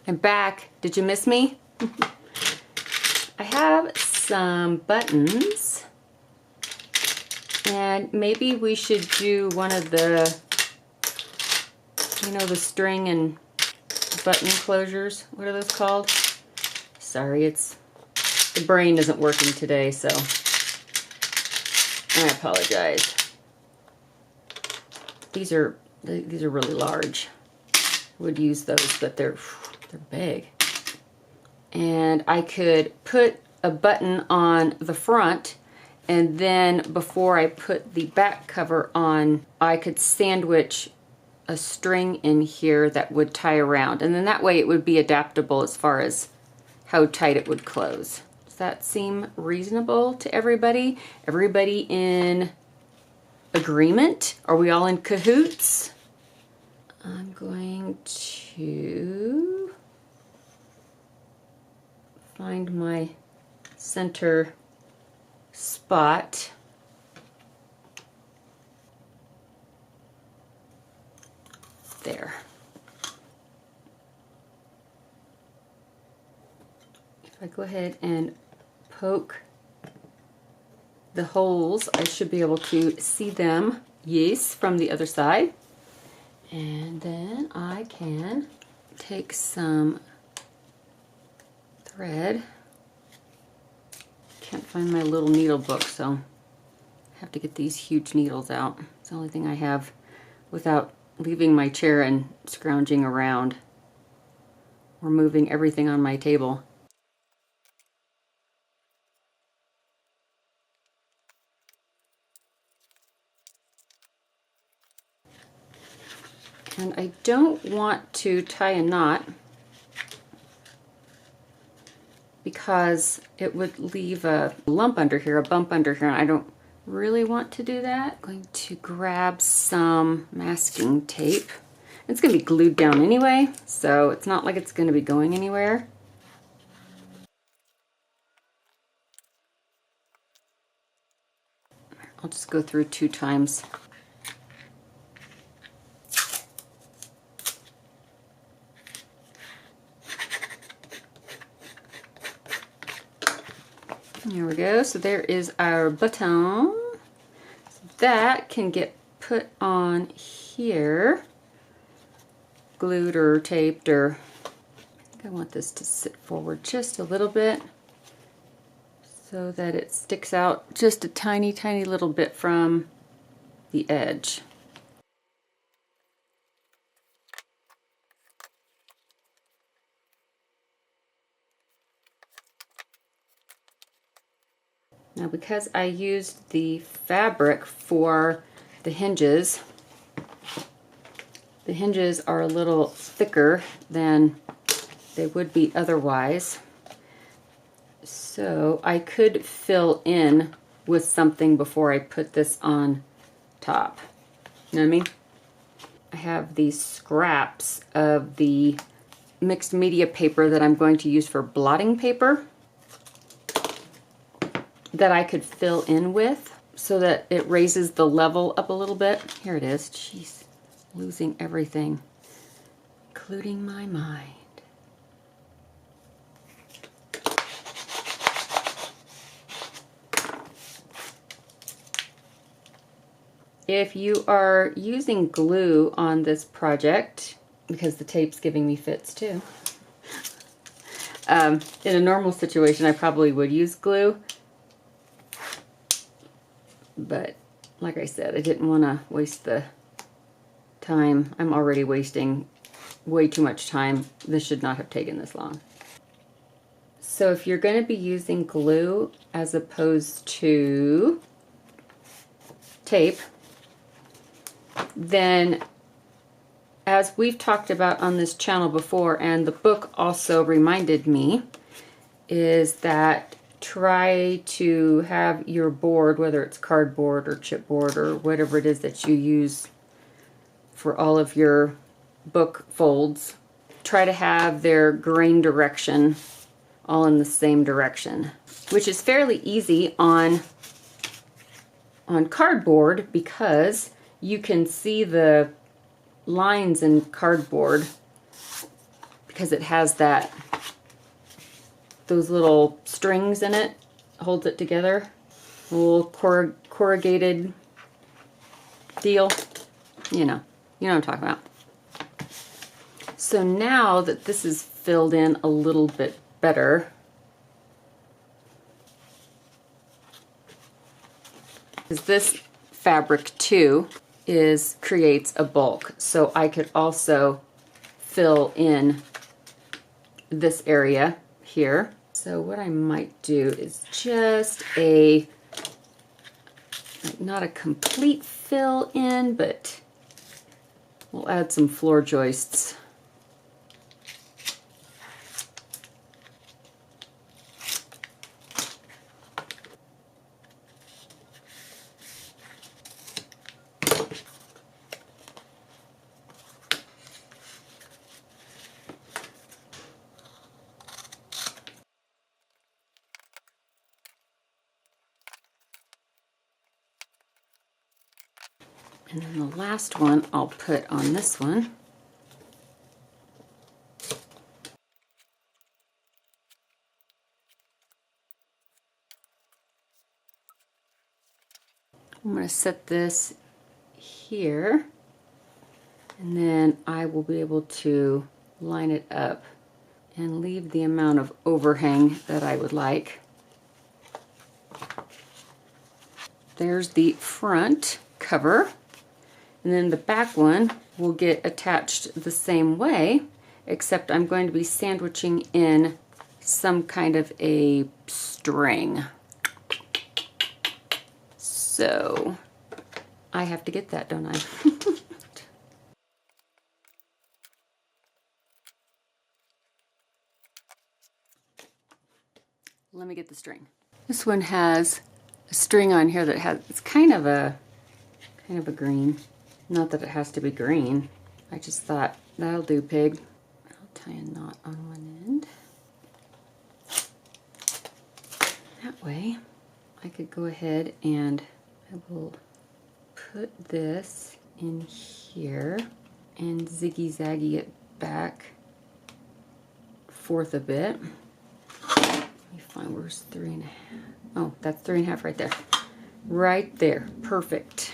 I'm back. Did you miss me? I have some buttons, and maybe we should do one of the, you know, the string and button closures. What are those called? Sorry, the brain isn't working today, so I apologize. These are really large. Would use those, but they're big. And I could put a button on the front, and then before I put the back cover on, I could sandwich a string in here that would tie around, and then that way it would be adaptable as far as how tight it would close. Does that seem reasonable to everybody? Everybody in agreement? Are we all in cahoots? I'm going to find my center spot. There. If I go ahead and poke the holes, I should be able to see them, yes, from the other side. And then I can take some thread. Can't find my little needle book, so I have to get these huge needles out. It's the only thing I have without leaving my chair and scrounging around or moving everything on my table. And I don't want to tie a knot because it would leave a lump under here, a bump under here, and I don't really want to do that. I'm going to grab some masking tape. It's going to be glued down anyway, so it's not like it's going to be going anywhere. I'll just go through 2 times. There we go. So there is our button. So that can get put on here, glued or taped, or I think I want this to sit forward just a little bit so that it sticks out just a tiny, tiny little bit from the edge. Now, because I used the fabric for the hinges are a little thicker than they would be otherwise. So I could fill in with something before I put this on top. You know what I mean? I have these scraps of the mixed media paper that I'm going to use for blotting paper that I could fill in with so that it raises the level up a little bit. Here it is. Jeez, losing everything, including my mind. If you are using glue on this project, because the tape's giving me fits too, in a normal situation I probably would use glue. But like I said, I didn't want to waste the time. I'm already wasting way too much time. This should not have taken this long. So if you're going to be using glue as opposed to tape, then as we've talked about on this channel before, and the book also reminded me, is that try to have your board, whether it's cardboard or chipboard or whatever it is that you use for all of your book folds, try to have their grain direction all in the same direction, which is fairly easy on cardboard because you can see the lines in cardboard because it has those little strings in it, holds it together. A little corrugated deal. You know what I'm talking about. So now that this is filled in a little bit better, because this fabric too creates a bulk, so I could also fill in this area here. So what I might do is just not a complete fill in, but we'll add some floor joists. And then the last one I'll put on this one. I'm going to set this here, and then I will be able to line it up and leave the amount of overhang that I would like. There's the front cover. And then the back one will get attached the same way, except I'm going to be sandwiching in some kind of a string. So I have to get that, don't I? Let me get the string. This one has a string on here that it's kind of a green. Not that it has to be green. I just thought, that'll do, pig. I'll tie a knot on one end. That way, I could go ahead and I will put this in here and ziggy-zaggy it back forth a bit. Let me find where's 3.5. Oh, that's 3.5 right there. Right there, perfect.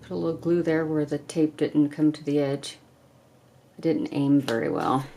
Put a little glue there where the tape didn't come to the edge. I didn't aim very well.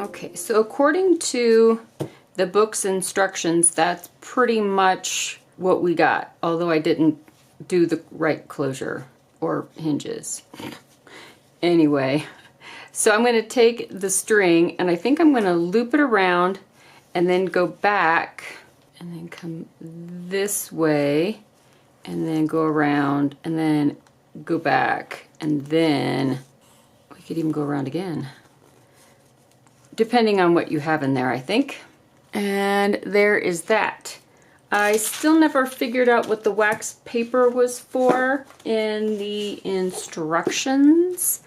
Okay, so according to the book's instructions, that's pretty much what we got, although I didn't do the right closure or hinges. Anyway, so I'm going to take the string and I think I'm going to loop it around and then go back and then come this way and then go around and then go back, and then we could even go around again, depending on what you have in there, I think. And there is that. I still never figured out what the wax paper was for in the instructions.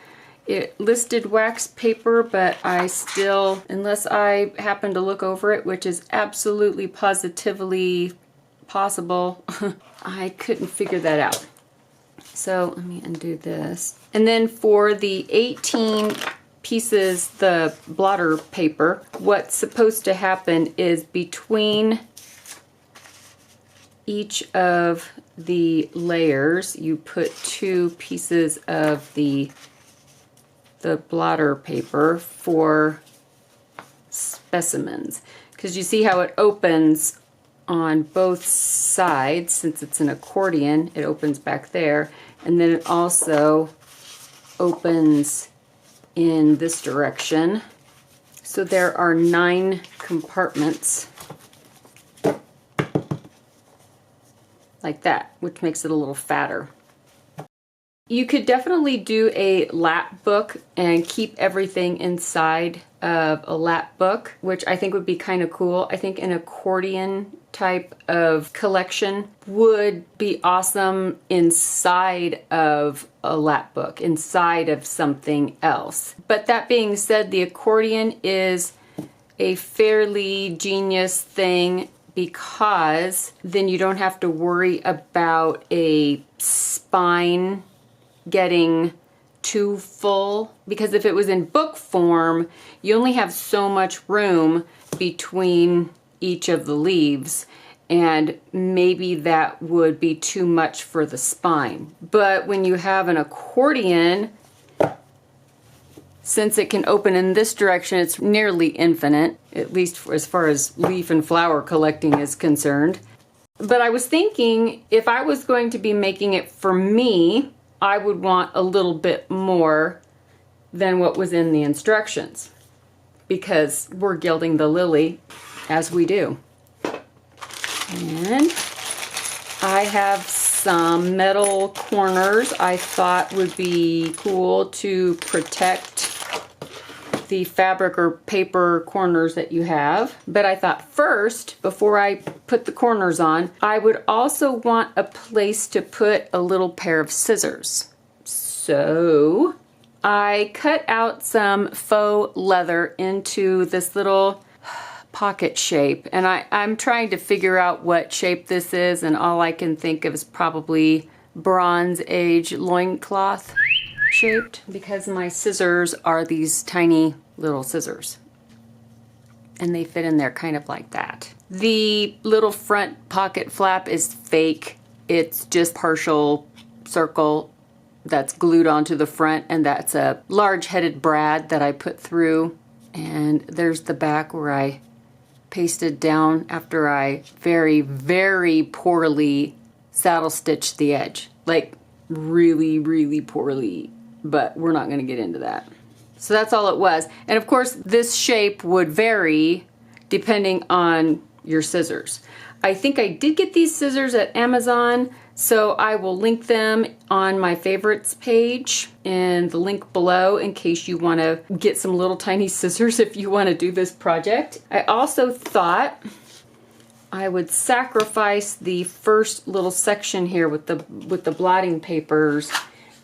It listed wax paper, but I still, unless I happen to look over it, which is absolutely positively possible. I couldn't figure that out. So let me undo this. And then for the 18 pieces, the blotter paper, what's supposed to happen is between each of the layers, you put 2 pieces of the blotter paper for specimens. Because you see how it opens on both sides. Since it's an accordion, it opens back there, and then it also opens in this direction. So there are 9 compartments like that, which makes it a little fatter. You could definitely do a lap book and keep everything inside of a lap book, which I think would be kind of cool. I think an accordion type of collection would be awesome inside of a lap book, inside of something else. But that being said, the accordion is a fairly genius thing, because then you don't have to worry about a spine getting too full. Because if it was in book form, you only have so much room between each of the leaves, and maybe that would be too much for the spine. But when you have an accordion, since it can open in this direction, it's nearly infinite, at least as far as leaf and flower collecting is concerned. But I was thinking, if I was going to be making it for me, I would want a little bit more than what was in the instructions, because we're gilding the lily as we do. And I have some metal corners I thought would be cool to protect the fabric or paper corners that you have. But I thought first, before I put the corners on, I would also want a place to put a little pair of scissors. So I cut out some faux leather into this little pocket shape, and I'm trying to figure out what shape this is, and all I can think of is probably Bronze Age loincloth shaped, because my scissors are these tiny little scissors, and they fit in there kind of like that. The little front pocket flap is fake. It's just partial circle that's glued onto the front, and that's a large headed brad that I put through. And there's the back where I pasted down after I very, very poorly saddle stitched the edge. Like really, really poorly, but we're not going to get into that. So that's all it was. And of course, this shape would vary depending on your scissors. I think I did get these scissors at Amazon, so I will link them on my favorites page in the link below in case you want to get some little tiny scissors if you want to do this project. I also thought I would sacrifice the first little section here with the blotting papers,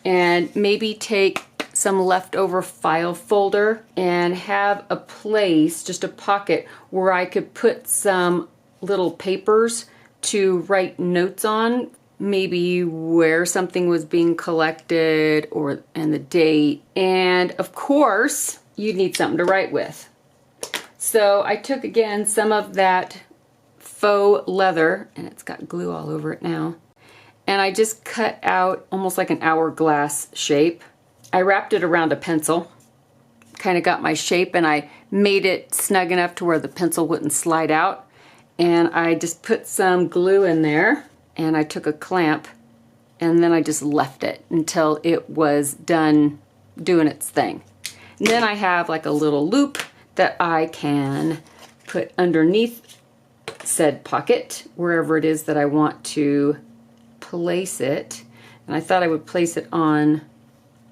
and maybe take some leftover file folder and have a place, just a pocket, where I could put some little papers to write notes on, maybe where something was being collected and the date. And of course, you'd need something to write with. So I took again some of that faux leather, and it's got glue all over it now, and I just cut out almost like an hourglass shape. I wrapped it around a pencil, kind of got my shape, and I made it snug enough to where the pencil wouldn't slide out. And I just put some glue in there, and I took a clamp, and then I just left it until it was done doing its thing. And then I have like a little loop that I can put underneath said pocket, wherever it is that I want to place it. And I thought I would place it on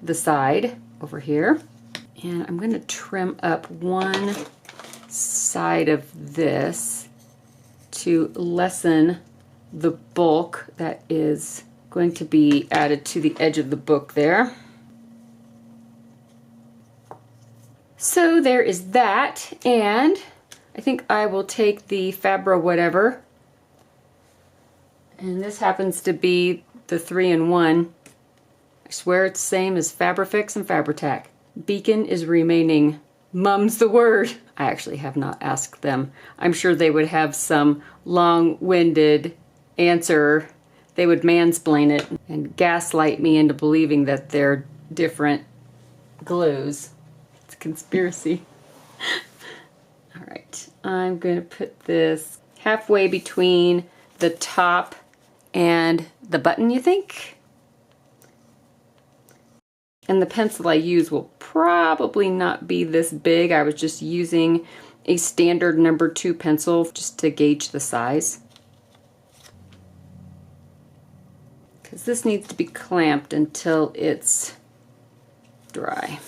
the side over here. And I'm going to trim up one side of this to lessen the bulk that is going to be added to the edge of the book there. So there is that, and I think I will take the Fabra whatever And this happens to be the 3-in-1. I swear it's the same as Fabrifix and Fabri-Tac. Beacon is remaining. Mum's the word. I actually have not asked them. I'm sure they would have some long-winded answer. They would mansplain it and gaslight me into believing that they're different glues. It's a conspiracy. All right, I'm going to put this halfway between the top and the button, you think? And the pencil I use will probably not be this big. I was just using a standard number 2 pencil just to gauge the size. Because this needs to be clamped until it's dry.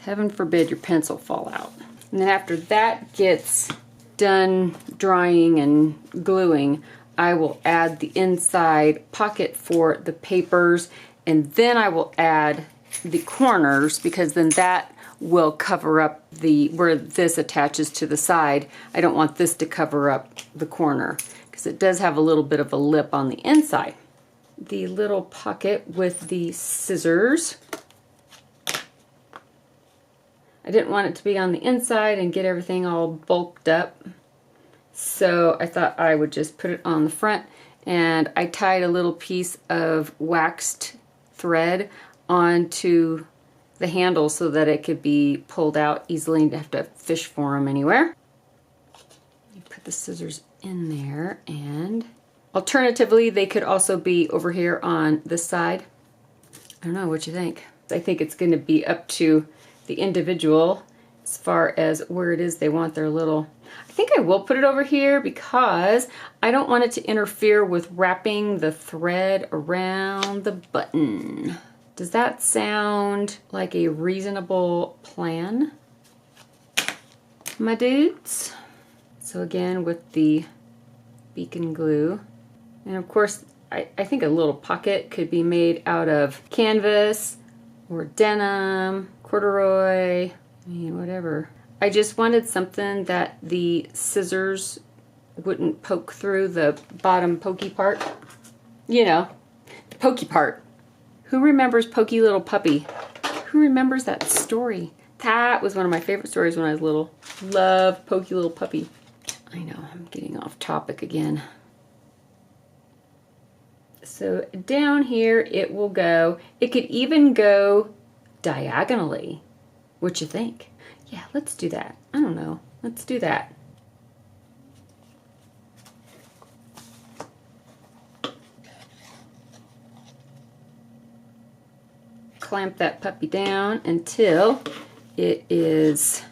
Heaven forbid your pencil fall out. And then after that gets done drying and gluing, I will add the inside pocket for the papers, and then I will add the corners, because then that will cover up where this attaches to the side. I don't want this to cover up the corner because it does have a little bit of a lip on the inside. The little pocket with the scissors. I didn't want it to be on the inside and get everything all bulked up, so I thought I would just put it on the front, and I tied a little piece of waxed thread onto the handle so that it could be pulled out easily and have to fish for them anywhere. You put the scissors in there, and alternatively they could also be over here on this side. I don't know what you think. I think it's going to be up to the individual as far as where it is they want their little... I think I will put it over here because I don't want it to interfere with wrapping the thread around the button. Does that sound like a reasonable plan, my dudes? So again, with the beacon glue, and of course I think a little pocket could be made out of canvas or denim, corduroy, I mean, whatever. I just wanted something that the scissors wouldn't poke through the bottom pokey part. You know, the pokey part. Who remembers Pokey Little Puppy? Who remembers that story? That was one of my favorite stories when I was little. Loved Pokey Little Puppy. I know, I'm getting off topic again. So down here it will go. It could even go diagonally. What you think? Yeah, let's do that. I don't know. Let's do that. Clamp that puppy down until it is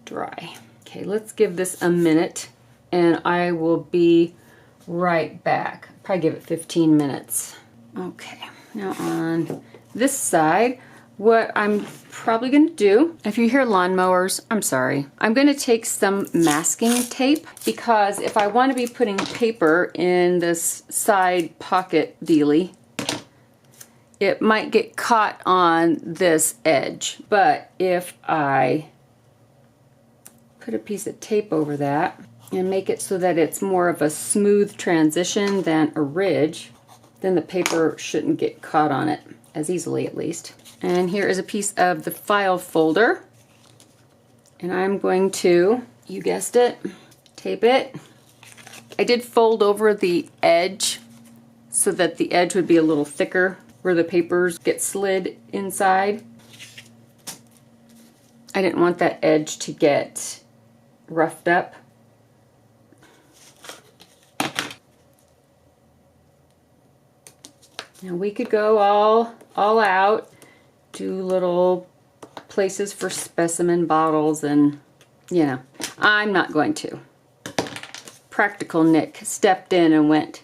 dry. Okay, let's give this a minute and I will be right back. Probably give it 15 minutes. Okay, now on this side, what I'm probably going to do, if you hear lawnmowers, I'm sorry. I'm going to take some masking tape because if I want to be putting paper in this side pocket dealie, it might get caught on this edge. But if I put a piece of tape over that and make it so that it's more of a smooth transition than a ridge, then the paper shouldn't get caught on it as easily, at least. And here is a piece of the file folder. And I'm going to, you guessed it, tape it. I did fold over the edge so that the edge would be a little thicker where the papers get slid inside. I didn't want that edge to get roughed up. Now we could go all out, do little places for specimen bottles, and you know, I'm not going to. Practical Nick stepped in and went,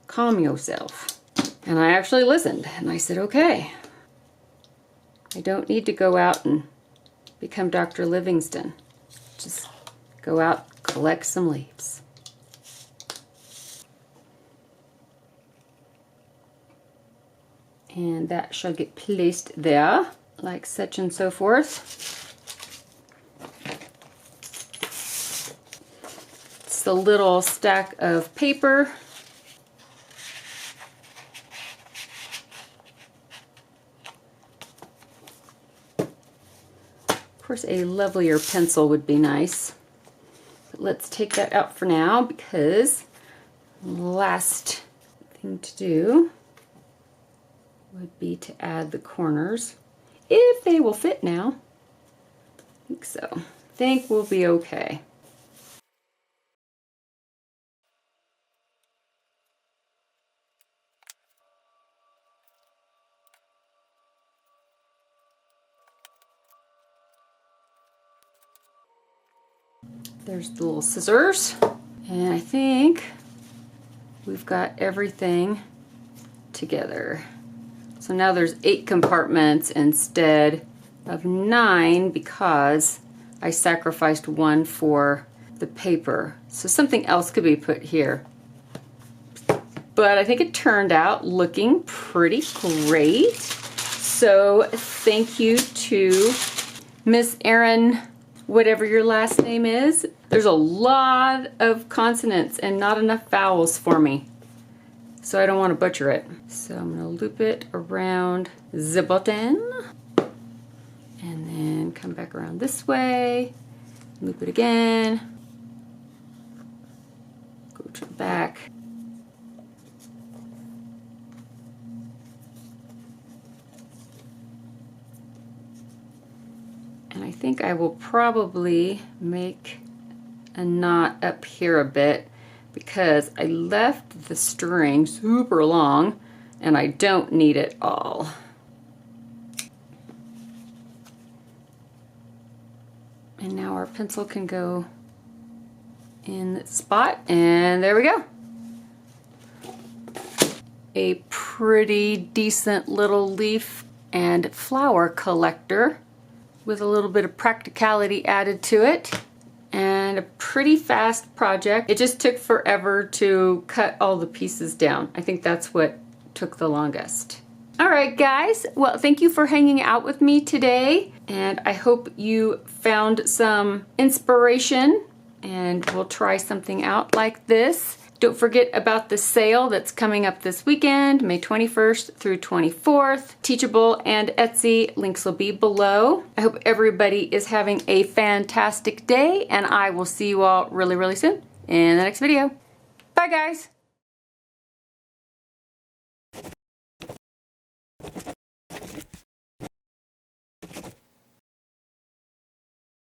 calm yourself. And I actually listened and I said, okay, I don't need to go out and become Dr. Livingston. Just go out, collect some leaves. And that shall get placed there, like such and so forth. It's a little stack of paper. course, a lovelier pencil would be nice. But let's take that out for now because last thing to do would be to add the corners, if they will fit now. I think so. I think we'll be okay. There's the little scissors, and I think we've got everything together. So now there's 8 compartments instead of 9 because I sacrificed one for the paper. So something else could be put here. But I think it turned out looking pretty great. So thank you to Miss Erin, whatever your last name is. There's a lot of consonants and not enough vowels for me, so I don't want to butcher it. So I'm going to loop it around the button and then come back around this way, loop it again, go to the back. And I think I will probably make a knot up here a bit because I left the string super long and I don't need it all. And now our pencil can go in the spot, and there we go. A pretty decent little leaf and flower collector with a little bit of practicality added to it, and a pretty fast project. It just took forever to cut all the pieces down. I think that's what took the longest. All right, guys. Well, thank you for hanging out with me today, and I hope you found some inspiration, and we'll try something out like this. Don't forget about the sale that's coming up this weekend, May 21st through 24th. Teachable and Etsy, links will be below. I hope everybody is having a fantastic day, and I will see you all really, really soon in the next video. Bye, guys.